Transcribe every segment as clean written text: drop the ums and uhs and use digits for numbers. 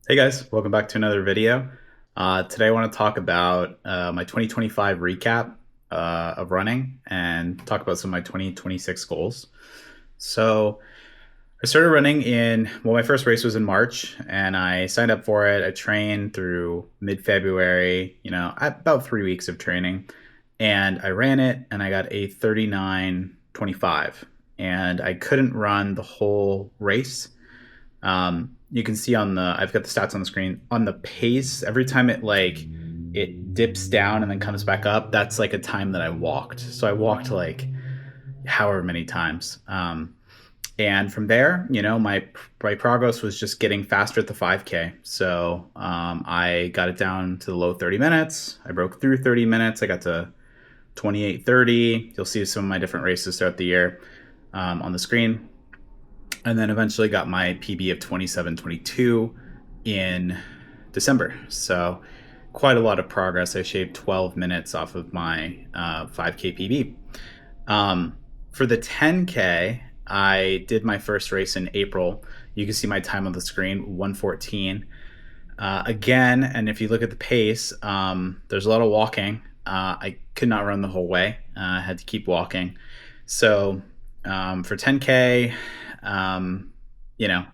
Hey guys, welcome back to another video. Today I want to talk about my 2025 recap of running and talk about some of my 2026 goals. So I started running my first race was in March and I signed up for it. I trained through mid-February, about 3 weeks of training, and I ran it and I got a 39:25, and I couldn't run the whole race. You can see I've got the stats on the screen on the pace. Every time it dips down and then comes back up, that's like a time that I walked. So I walked like however many times. And from there, my progress was just getting faster at the 5K. So I got it down to the low 30 minutes. I broke through 30 minutes. I got to 28:30. You'll see some of my different races throughout the year on the screen. And then eventually got my PB of 27:22 in December. So quite a lot of progress. I shaved 12 minutes off of my 5K PB. For the 10K, I did my first race in April. You can see my time on the screen, 1:14. Again, and if you look at the pace, there's a lot of walking. I could not run the whole way. I had to keep walking. So for 10K,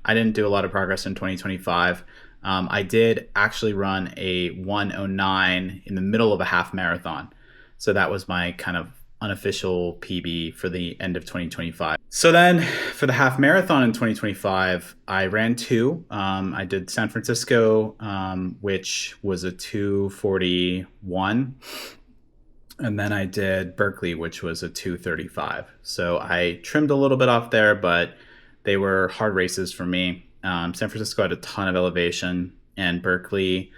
I didn't do a lot of progress in 2025. I did actually run a 1:09 in the middle of a half marathon. So that was my kind of unofficial PB for the end of 2025. So then for the half marathon in 2025, I ran two. I did San Francisco, which was a 2:41. And then I did Berkeley, which was a 2:35. So I trimmed a little bit off there, but they were hard races for me. San Francisco had a ton of elevation, and Berkeley,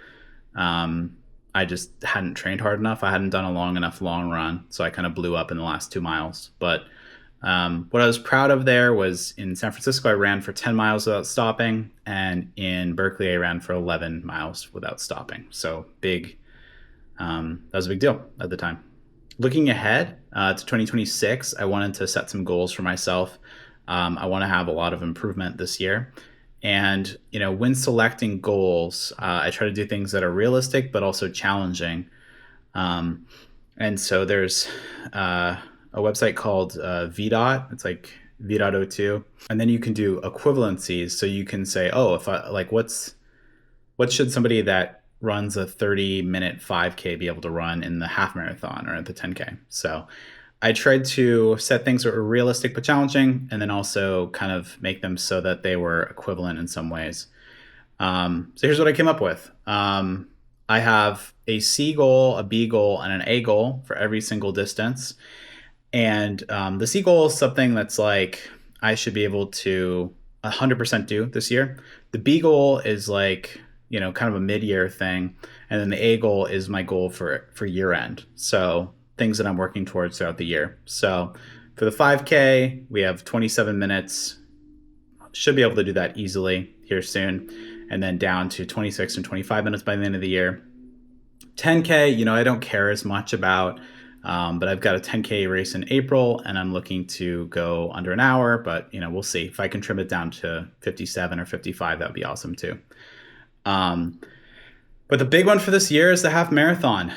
I just hadn't trained hard enough. I hadn't done a long run, so I kind of blew up in the last 2 miles. But what I was proud of there was in San Francisco, I ran for 10 miles without stopping, and in Berkeley, I ran for 11 miles without stopping. So that was a big deal at the time. Looking ahead to 2026, I wanted to set some goals for myself. I want to have a lot of improvement this year. And, when selecting goals, I try to do things that are realistic, but also challenging. And so there's a website called VDOT. It's like V.02. And then you can do equivalencies. So you can say, oh, if I like, what should somebody that runs a 30-minute 5K be able to run in the half marathon or at the 10K? So I tried to set things that were realistic but challenging, and then also kind of make them so that they were equivalent in some ways. So here's what I came up with. I have a C goal, a B goal, and an A goal for every single distance. And the C goal is something that's like I should be able to 100% do this year. The B goal is like, kind of a mid-year thing. And then the A goal is my goal for year end. So things that I'm working towards throughout the year. So for the 5K, we have 27 minutes. Should be able to do that easily here soon. And then down to 26 and 25 minutes by the end of the year. 10K, I don't care as much about, but I've got a 10K race in April and I'm looking to go under an hour, but we'll see. If I can trim it down to 57 or 55, that would be awesome too. But the big one for this year is the half marathon.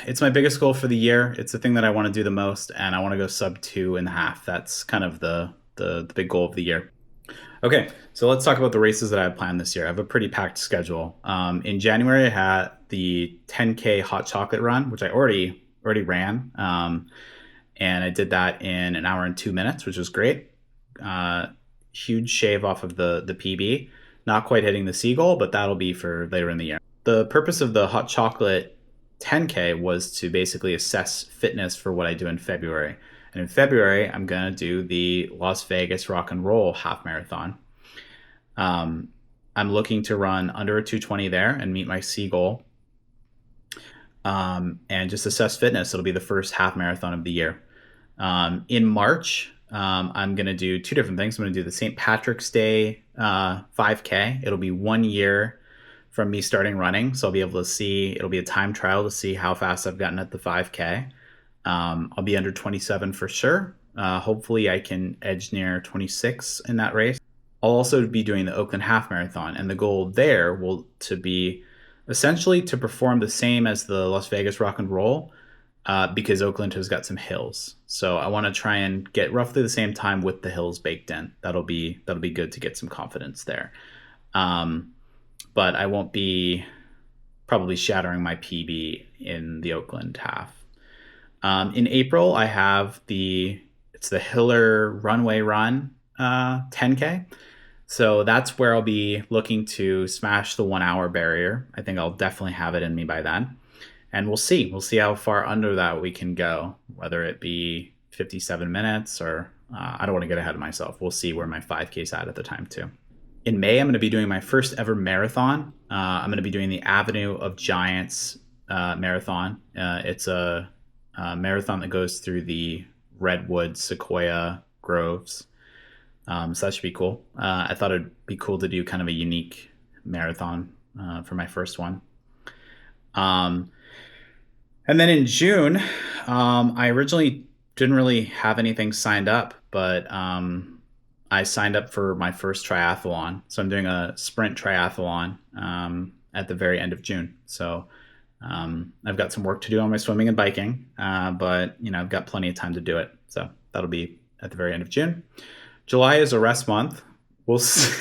It's my biggest goal for the year. It's the thing that I want to do the most, and I want to go sub 2.5. That's kind of the big goal of the year. Okay, so let's talk about the races that I have planned this year. I have a pretty packed schedule. In January, I had the 10K hot chocolate run, which I already ran, and I did that in an hour and 2 minutes, which was great. Huge shave off of the PB. Not quite hitting the C goal, but that'll be for later in the year. The purpose of the hot chocolate 10K was to basically assess fitness for what I do in February. And in February, I'm going to do the Las Vegas Rock and Roll half marathon. I'm looking to run under a 2:20 there and meet my C goal. And just assess fitness. It'll be the first half marathon of the year. In March, I'm going to do two different things. I'm going to do the St. Patrick's Day 5K. It'll be 1 year from me starting running. So I'll be able to see, it'll be a time trial to see how fast I've gotten at the 5K. I'll be under 27 for sure. Hopefully I can edge near 26 in that race. I'll also be doing the Oakland Half Marathon, and the goal there will to be essentially to perform the same as the Las Vegas Rock and Roll, because Oakland has got some hills. So I want to try and get roughly the same time with the hills baked in. That'll be good to get some confidence there. But I won't be probably shattering my PB in the Oakland half. In April, I have it's the Hiller Runway Run 10K. So that's where I'll be looking to smash the 1 hour barrier. I think I'll definitely have it in me by then. And we'll see. We'll see how far under that we can go, whether it be 57 minutes or I don't want to get ahead of myself. We'll see where my 5K is at the time too. In May, I'm going to be doing my first ever marathon. I'm going to be doing the Avenue of Giants marathon. It's a marathon that goes through the redwood sequoia groves. So that should be cool. I thought it'd be cool to do kind of a unique marathon for my first one. And then in June, I originally didn't really have anything signed up, but I signed up for my first triathlon. So I'm doing a sprint triathlon at the very end of June. So I've got some work to do on my swimming and biking, but I've got plenty of time to do it. So that'll be at the very end of June. July is a rest month. We'll see.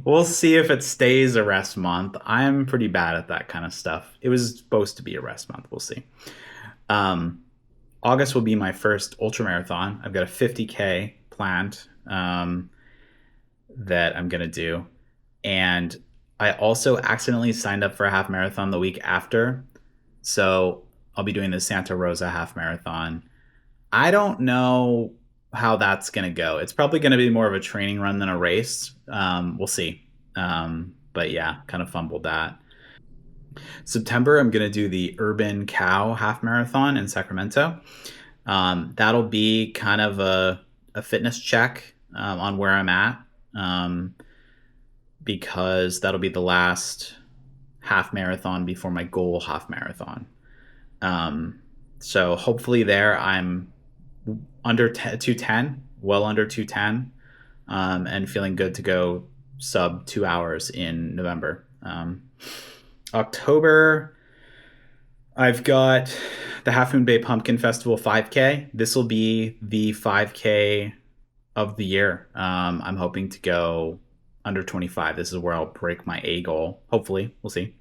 We'll see if it stays a rest month. I'm pretty bad at that kind of stuff. It was supposed to be a rest month. We'll see. August will be my first ultra marathon. I've got a 50K planned that I'm going to do. And I also accidentally signed up for a half marathon the week after. So I'll be doing the Santa Rosa half marathon. I don't know how that's going to go. It's probably going to be more of a training run than a race. We'll see. But yeah, kind of fumbled that. September, I'm going to do the Urban Cow half marathon in Sacramento. That'll be kind of a fitness check on where I'm at, because that'll be the last half marathon before my goal half marathon. So hopefully there I'm under 210, well under 210, and feeling good to go sub 2 hours in November. October, I've got the Half Moon Bay Pumpkin Festival 5K. This will be the 5K of the year. I'm hoping to go under 25. This is where I'll break my A goal. Hopefully, we'll see.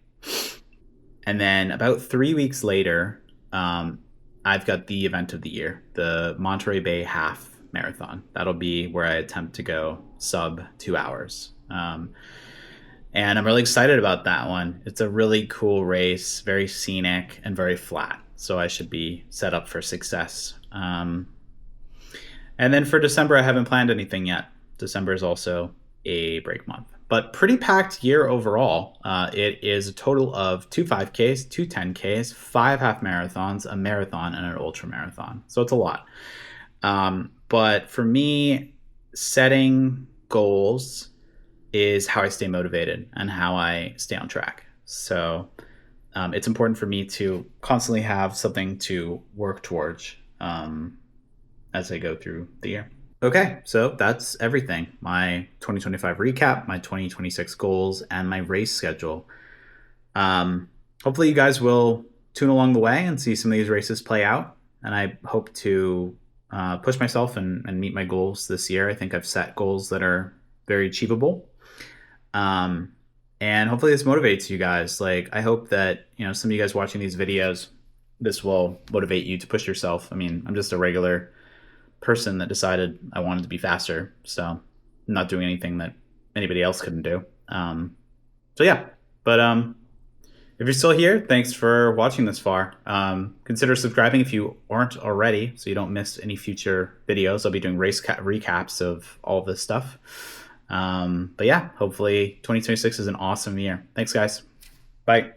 And then about 3 weeks later, I've got the event of the year, the Monterey Bay Half Marathon. That'll be where I attempt to go sub 2 hours. And I'm really excited about that one. It's a really cool race, very scenic and very flat. So I should be set up for success. And then for December, I haven't planned anything yet. December is also a break month. But pretty packed year overall. It is a total of 2 5Ks, 2 10Ks, 5 half marathons, a marathon, and an ultra marathon. So it's a lot. But for me, setting goals is how I stay motivated and how I stay on track. So it's important for me to constantly have something to work towards as I go through the year. Okay, so that's everything. My 2025 recap, my 2026 goals, and my race schedule. Hopefully you guys will tune along the way and see some of these races play out. And I hope to push myself and meet my goals this year. I think I've set goals that are very achievable. And hopefully this motivates you guys. Like, I hope that, some of you guys watching these videos, this will motivate you to push yourself. I mean, I'm just a regular person that decided I wanted to be faster. So I'm not doing anything that anybody else couldn't do. So yeah, but, if you're still here, thanks for watching this far. Consider subscribing if you aren't already, so you don't miss any future videos. I'll be doing race recaps of all of this stuff. But yeah, hopefully 2026 is an awesome year. Thanks, guys. Bye.